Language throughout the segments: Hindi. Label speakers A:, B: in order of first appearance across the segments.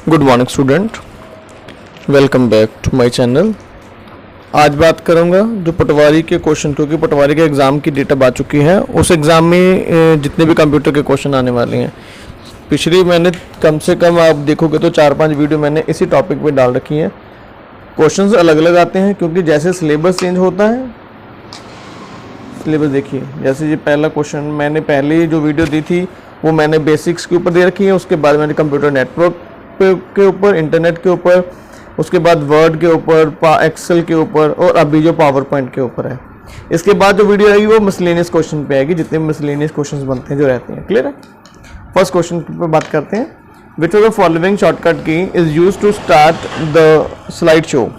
A: Good morning student, welcome back to my channel. आज बात करूंगा जो पटवारी के क्वेश्चन, क्योंकि पटवारी के एग्ज़ाम की डेट अब आ चुकी है। उस एग्ज़ाम में जितने भी कंप्यूटर के क्वेश्चन आने वाले हैं, पिछली मैंने कम से कम आप देखोगे तो 4-5 वीडियो मैंने इसी टॉपिक पे डाल रखी हैं। क्वेश्चंस अलग अलग आते हैं क्योंकि जैसे सिलेबस चेंज होता है। सिलेबस देखिए, जैसे ये पहला क्वेश्चन मैंने पहले जो वीडियो दी थी वो मैंने बेसिक्स के ऊपर दे रखी है, उसके बाद मैंने कंप्यूटर नेटवर्क के ऊपर, इंटरनेट के ऊपर, उसके बाद वर्ड के ऊपर, एक्सेल के ऊपर, और अभी जो पावर पॉइंट के ऊपर है। इसके बाद जो वीडियो आएगी वो मिसलेनियस क्वेश्चन पे आएगी, जितने मिसलेनियस क्वेश्चंस बनते हैं जो रहते हैं। क्लियर है? फर्स्ट क्वेश्चन पर बात करते हैं। Which of the following shortcut key is use to start the slide show.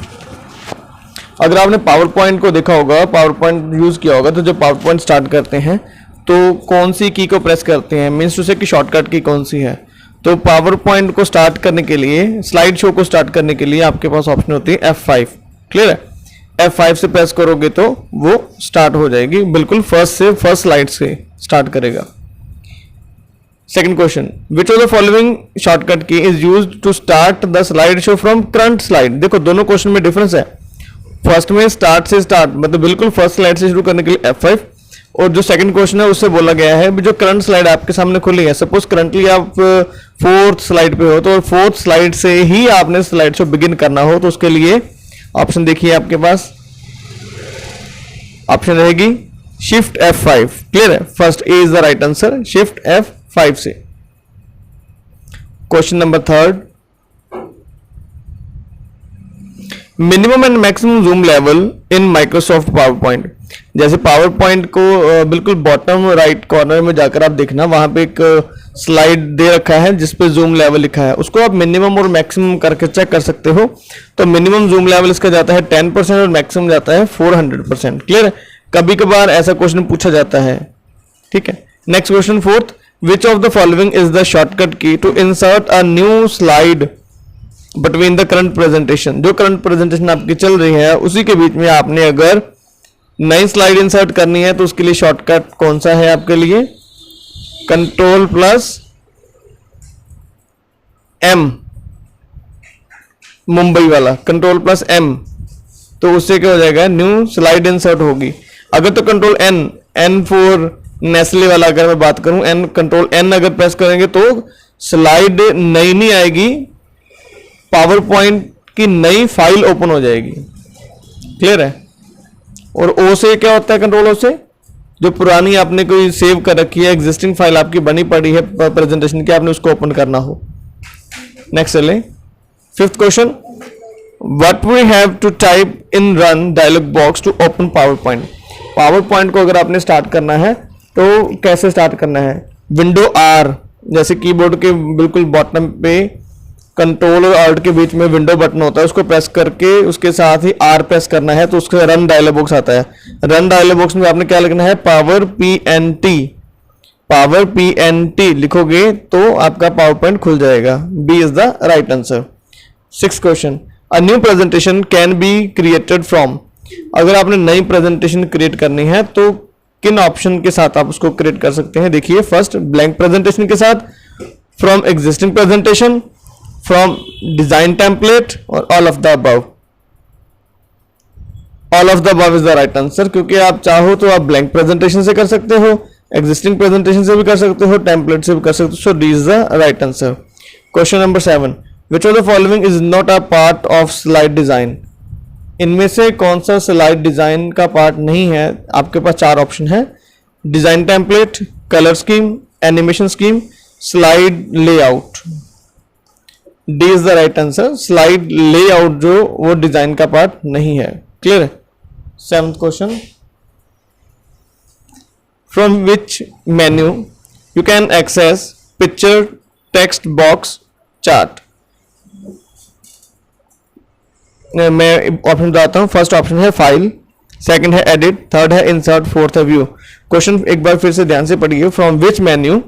A: अगर आपने पावर पॉइंट को देखा होगा, पावर पॉइंट यूज किया होगा, तो जब पावर पॉइंट स्टार्ट करते हैं तो कौन सी की को प्रेस करते हैं, मीन्स टू से कि शॉर्टकट की कौन सी है। तो पावर पॉइंट को स्टार्ट करने के लिए, स्लाइड शो को स्टार्ट करने के लिए आपके पास ऑप्शन होती है F5। क्लियर है? F5 से प्रेस करोगे तो वो स्टार्ट हो जाएगी, बिल्कुल फर्स्ट स्लाइड से स्टार्ट करेगा। Second question, which of the following shortcut key is used to start the slide show from current slide. देखो दोनों क्वेश्चन में डिफरेंस है। फर्स्ट में स्टार्ट से स्टार्ट, मतलब बिल्कुल फर्स्ट स्लाइड से शुरू करने के लिए F5, और जो सेकंड क्वेश्चन है उससे बोला गया है जो करंट स्लाइड आपके सामने खुली है। सपोज करंटली आप 4th स्लाइड पे हो, तो 4th स्लाइड से ही आपने स्लाइड शो बिगिन करना हो, तो उसके लिए ऑप्शन देखिए आपके पास, ऑप्शन रहेगी शिफ्ट F5। क्लियर है? First A is the right answer, shift F5 से। Question number third, minimum and maximum zoom level in Microsoft power point. जैसे पावर पॉइंट को बिल्कुल बॉटम राइट कॉर्नर में जाकर आप देखना, वहां पे एक स्लाइड दे रखा है जिसपे जूम लेवल लिखा है, उसको आप मिनिमम और मैक्सिमम करके चेक कर सकते हो। तो मिनिमम जूम लेवल इसका जाता है 10% और मैक्सिमम जाता है 400%। क्लियर है? कभी कभार ऐसा क्वेश्चन पूछा जाता है। ठीक है, next question fourth, which of the following is the shortcut key to insert a new slide between the current presentation. जो करंट प्रेजेंटेशन आपकी चल रही है उसी के बीच में आपने अगर नई स्लाइड इंसर्ट करनी है तो उसके लिए शॉर्टकट कौन सा है आपके लिए? कंट्रोल प्लस M, मुंबई वाला कंट्रोल प्लस M, तो उससे क्या हो जाएगा? न्यू स्लाइड इंसर्ट होगी। अगर तो कंट्रोल N फॉर नेस्ले वाला अगर मैं बात करूं, कंट्रोल N अगर प्रेस करेंगे तो स्लाइड नई नहीं आएगी, पावर पॉइंट की नई फाइल ओपन हो जाएगी। क्लियर है? और O से क्या होता है? कंट्रोल O से जो पुरानी आपने कोई सेव कर रखी है, एग्जिस्टिंग फाइल आपकी बनी पड़ी है प्रेजेंटेशन की, आपने उसको ओपन करना हो। नेक्स्ट चले, fifth question, what we have to type in run dialog box to open power point. Power point को अगर आपने स्टार्ट करना है तो कैसे स्टार्ट करना है? विंडो R, जैसे कीबोर्ड के बिल्कुल बॉटम पे कंट्रोल और ऑल्ट के बीच में विंडो बटन होता है, उसको प्रेस करके उसके साथ ही R प्रेस करना है तो उसका रन डायलॉग बॉक्स आता है। रन डायलॉग बॉक्स में आपने क्या लिखना है? पावर PNT लिखोगे तो आपका पावर पॉइंट खुल जाएगा। B is the right answer. Six question, a new presentation can be created from. अगर आपने नई प्रेजेंटेशन क्रिएट करनी है तो किन ऑप्शन के साथ आप उसको क्रिएट कर सकते हैं? देखिए, फर्स्ट ब्लैंक प्रेजेंटेशन के साथ, from existing presentation, from design template, और all of the above. All of the above is the right answer, क्योंकि आप चाहो तो आप ब्लैंक प्रेजेंटेशन से कर सकते हो, एग्जिस्टिंग प्रेजेंटेशन से भी कर सकते हो, टेम्पलेट से भी कर सकते हो। So D is the right answer. Question number 7, which of the following is not a part of slide design. इनमें से कौन सा स्लाइड डिजाइन का पार्ट नहीं है? आपके पास 4 ऑप्शन है, design template, colour scheme, animation scheme, slide layout. D is the right answer, slide layout जो वो डिजाइन का पार्ट नहीं है। क्लियर है? 7th question, from which menu you can access picture, text box, chart. मैं ऑप्शन बताता हूं। फर्स्ट ऑप्शन है फाइल, सेकंड है एडिट, थर्ड है इंसर्ट, फोर्थ है व्यू। क्वेश्चन एक बार फिर से ध्यान से पढ़िए। From which menu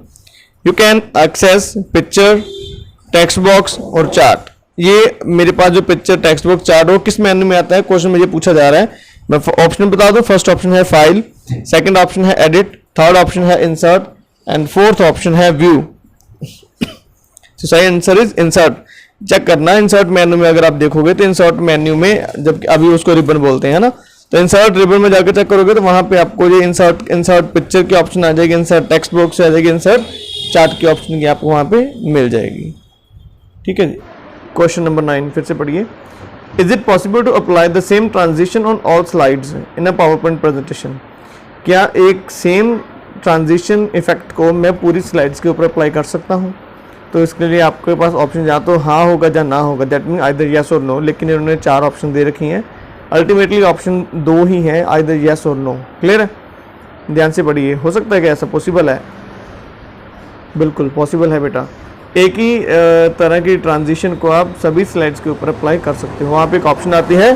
A: you can access picture, text box और चार्ट। ये मेरे पास जो पिक्चर, टेक्स्ट बॉक्स, चार्ट वो किस मेन्यू में आता है? क्वेश्चन मुझे पूछा जा रहा है। मैं ऑप्शन बता दूं। फर्स्ट ऑप्शन है फाइल, सेकंड ऑप्शन है एडिट, थर्ड ऑप्शन है इंसर्ट एंड फोर्थ ऑप्शन है व्यू। सही आंसर इज इंसर्ट। चेक करना इंसर्ट मेन्यू में। अगर आप देखोगे तो इंसर्ट मेन्यू में, जब अभी उसको रिबन बोलते हैं ना, तो इंसर्ट रिबन में जाकर चेक करोगे तो वहां पे आपको ये इंसर्ट पिक्चर की ऑप्शन आ जाएगी, इंसर्ट टेक्स्ट बॉक्स आ जाएगी, इंसर्ट चार्ट की ऑप्शन की आपको वहां पे मिल जाएगी। ठीक है जी। क्वेश्चन नंबर 9 फिर से पढ़िए। Is it possible to apply the same transition on all slides in a power point presentation? क्या एक सेम ट्रांजिशन इफेक्ट को मैं पूरी स्लाइड्स के ऊपर अप्लाई कर सकता हूँ? तो इसके लिए आपके पास ऑप्शन या तो हाँ होगा या ना होगा, दैट मीन आइदर यस और नो, लेकिन इन्होंने 4 ऑप्शन दे रखी हैं। अल्टीमेटली ऑप्शन 2 ही है, आइदर यस और नो। क्लियर है? ध्यान से पढ़िए। हो सकता है कि ऐसा पॉसिबल है? बिल्कुल पॉसिबल है बेटा। एक ही तरह की ट्रांजिशन को आप सभी स्लाइड्स के ऊपर अप्लाई कर सकते हो। वहाँ पे एक ऑप्शन आती है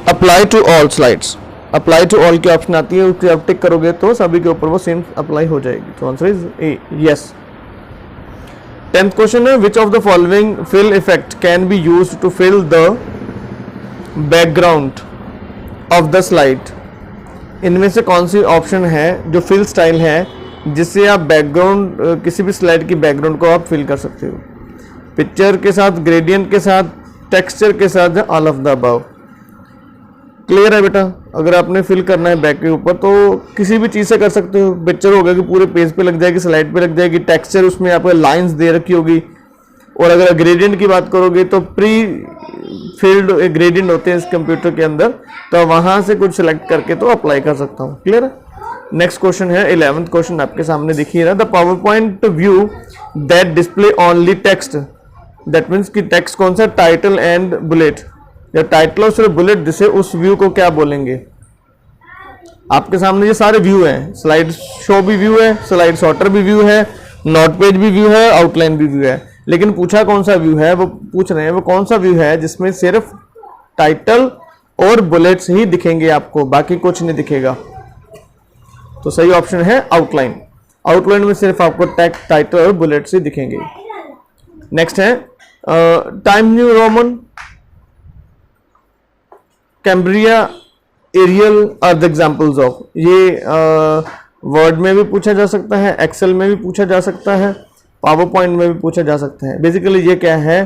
A: apply to all slides, apply to all की ऑप्शन आती है, उसको आप टिक करोगे तो सभी के ऊपर वो सेम अप्लाई हो जाएगी। तो answer is A, yes. 10th question है, which of the following fill effect can be used to fill the background of the slide? इनमें से कौन सी ऑप्शन है जो फिल स्टाइल है जिससे आप बैकग्राउंड, किसी भी स्लाइड की बैकग्राउंड को आप फिल कर सकते हो? पिक्चर के साथ, ग्रेडियंट के साथ, टेक्सचर के साथ, all of the above? Clear है बेटा? अगर आपने फिल करना है बैक के ऊपर तो किसी भी चीज़ से कर सकते हो। पिक्चर होगा कि पूरे पेज पे लग जाएगी, स्लाइड पे लग जाएगी, टेक्सचर उसमें आपको लाइंस दे रखी होगी, और अगर ग्रेडियंट की बात करोगे तो प्री फील्ड ग्रेडियंट होते हैं इस कंप्यूटर के अंदर, तो वहां से कुछ सेलेक्ट करके तो अप्लाई कर सकता हूँ। क्लियर है? नेक्स्ट क्वेश्चन है 11th क्वेश्चन आपके सामने दिखिए ना, the power point view that display only text, that means कि टेक्स्ट कौन सा, टाइटल एंड बुलेट, या टाइटल और सिर्फ बुलेट दिसे, उस व्यू को क्या बोलेंगे? आपके सामने ये सारे व्यू हैं, स्लाइड शो भी व्यू है, स्लाइड सॉर्टर भी व्यू है, नोट पेज भी व्यू है, आउटलाइन भी व्यू है, लेकिन पूछा कौन सा व्यू है, वो पूछ रहे हैं वो कौन सा व्यू है जिसमें सिर्फ टाइटल और बुलेट्स ही दिखेंगे आपको, बाकी कुछ नहीं दिखेगा। तो सही ऑप्शन है आउटलाइन। आउटलाइन में सिर्फ आपको टाइटल और बुलेट्स ही दिखेंगे। नेक्स्ट है time new roman, Cambria, Arial are the examples of. ये वर्ड में भी पूछा जा सकता है, एक्सेल में भी पूछा जा सकता है, पावर पॉइंट में भी पूछा जा सकता है। बेसिकली ये क्या है,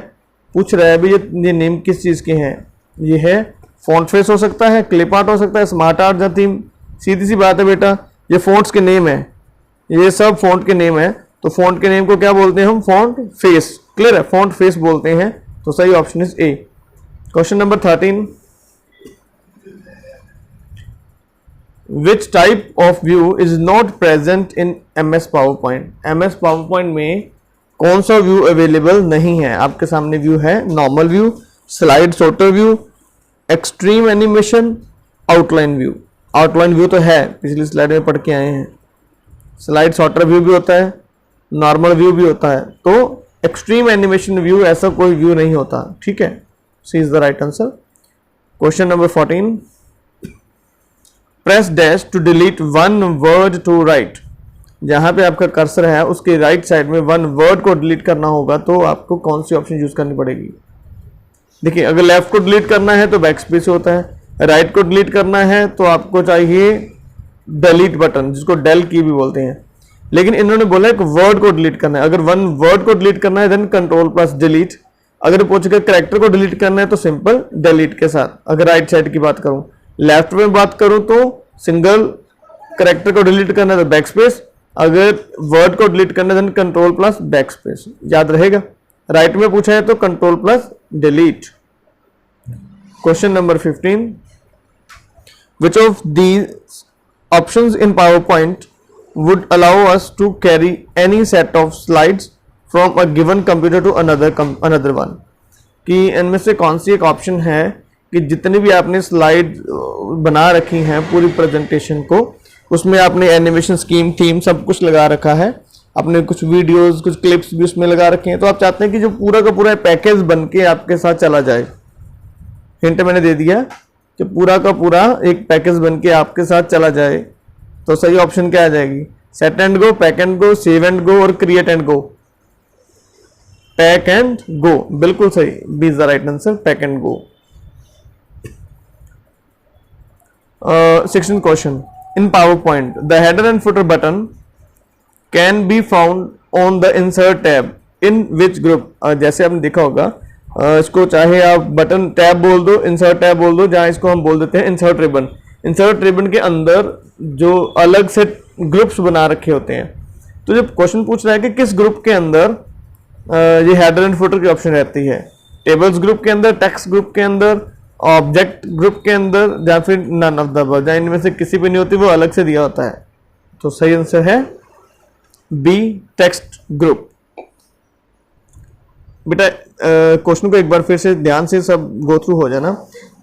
A: पूछ रहा है भी ये नेम किस चीज़ के हैं। ये है फॉन्ट फेस हो सकता है, क्लिप आर्ट हो सकता है, स्मार्ट आर्ट या थीम। सीधी सी बात है बेटा, ये फॉन्ट्स के नेम है, ये सब फॉन्ट के नेम है। तो फॉन्ट के नेम को क्या बोलते हैं हम? Font face. क्लियर है? फॉन्ट फेस बोलते हैं। तो सही option is a. Question number 13, which type of view is not present in MS power point? MS power point में कौन सा व्यू अवेलेबल नहीं है? आपके सामने व्यू है normal view, slide sorter view, extreme animation, outline view. Outline view तो है, पिछली स्लाइड में पढ़ के आए हैं। स्लाइड सॉर्टर व्यू भी होता है, नॉर्मल व्यू भी होता है, तो एक्सट्रीम एनिमेशन व्यू ऐसा कोई व्यू नहीं होता। ठीक है? C is the right answer. Question number 14, press dash to delete one word to right. जहां पे आपका कर्सर है उसके राइट साइड में वन वर्ड को डिलीट करना होगा, तो आपको कौन सी ऑप्शन यूज करनी पड़ेगी? देखिए, अगर लेफ्ट को डिलीट करना है तो बैक स्पेस होता है, राइट को डिलीट करना है तो आपको चाहिए डिलीट बटन, जिसको डेल की भी बोलते हैं। लेकिन इन्होंने बोला एक वर्ड को डिलीट करना है। अगर वन वर्ड को डिलीट करना है देन कंट्रोल प्लस डिलीट। अगर पूछेगा कैरेक्टर को डिलीट करना है तो सिंपल डिलीट के साथ। अगर राइट साइड की बात करूं, लेफ्ट में बात करूं तो सिंगल कैरेक्टर को डिलीट करना है तो बैक स्पेस, अगर वर्ड को डिलीट करना है then control plus back space. याद रहेगा? राइट में पूछा है तो control plus delete. Question number 15, which of these options in PowerPoint would allow us to carry any set of slides from a given computer to another one? कि इनमें से कौन सी एक ऑप्शन है कि जितनी भी आपने स्लाइड बना रखी हैं पूरी प्रेजेंटेशन को, उसमें आपने एनिमेशन स्कीम, थीम सब कुछ लगा रखा है, आपने कुछ वीडियोस, कुछ क्लिप्स भी उसमें लगा रखे हैं, तो आप चाहते हैं कि जो पूरा का पूरा पैकेज बन के आपके साथ चला जाए। हिंट मैंने दे दिया कि पूरा का पूरा एक पैकेज बन के आपके साथ चला जाए। तो सही ऑप्शन क्या आ जाएगी? Set and go, pack and go, save and go और create and go. Pack and go, बिल्कुल सही, B is the right answer, pack and go. 16th question, in PowerPoint the header and footer button can be found on the insert tab in which group? जैसे आपने देखा होगा इसको चाहे आप बटन टैब बोल दो, इंसर्ट टैब बोल दो, जहाँ इसको हम बोल देते हैं इंसर्ट रिबन। इंसर्ट रिबन के अंदर जो अलग से ग्रुप्स बना रखे होते हैं, तो जब क्वेश्चन पूछ रहा है कि किस ग्रुप के अंदर ये हेडर एंड फुटर की ऑप्शन रहती है, टेबल्स ग्रुप के अंदर, टेक्स्ट ग्रुप के अंदर, ऑब्जेक्ट ग्रुप के अंदर, या फिर नन ऑफ द अबव, जहाँ इनमें से किसी भी नहीं होती, वो अलग से दिया होता है। तो सही आंसर है बी, टेक्स्ट ग्रुप। बेटा क्वेश्चन को एक बार फिर से ध्यान से सब गो थ्रू हो जाना।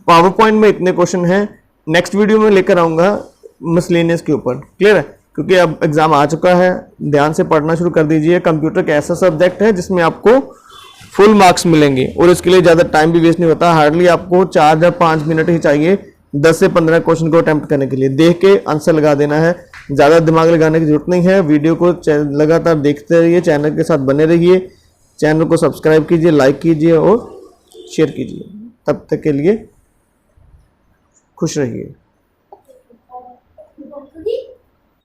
A: पावर पॉइंट में इतने क्वेश्चन हैं, नेक्स्ट वीडियो में लेकर आऊंगा मिसलेनियस के ऊपर, क्लियर है? क्योंकि अब एग्जाम आ चुका है, ध्यान से पढ़ना शुरू कर दीजिए। कंप्यूटर का ऐसा सब्जेक्ट है जिसमें आपको फुल मार्क्स मिलेंगे और इसके लिए ज़्यादा टाइम भी वेस्ट नहीं होता। हार्डली आपको 4 या 5 मिनट ही चाहिए 10 से 15 क्वेश्चन को अटेम्प्ट करने के लिए। देख के आंसर लगा देना है, ज़्यादा दिमाग लगाने की जरूरत नहीं है। वीडियो को लगातार देखते रहिए, चैनल के साथ बने रहिए, चैनल को सब्सक्राइब कीजिए, लाइक कीजिए और शेयर कीजिए। तब तक के लिए खुश रहिए।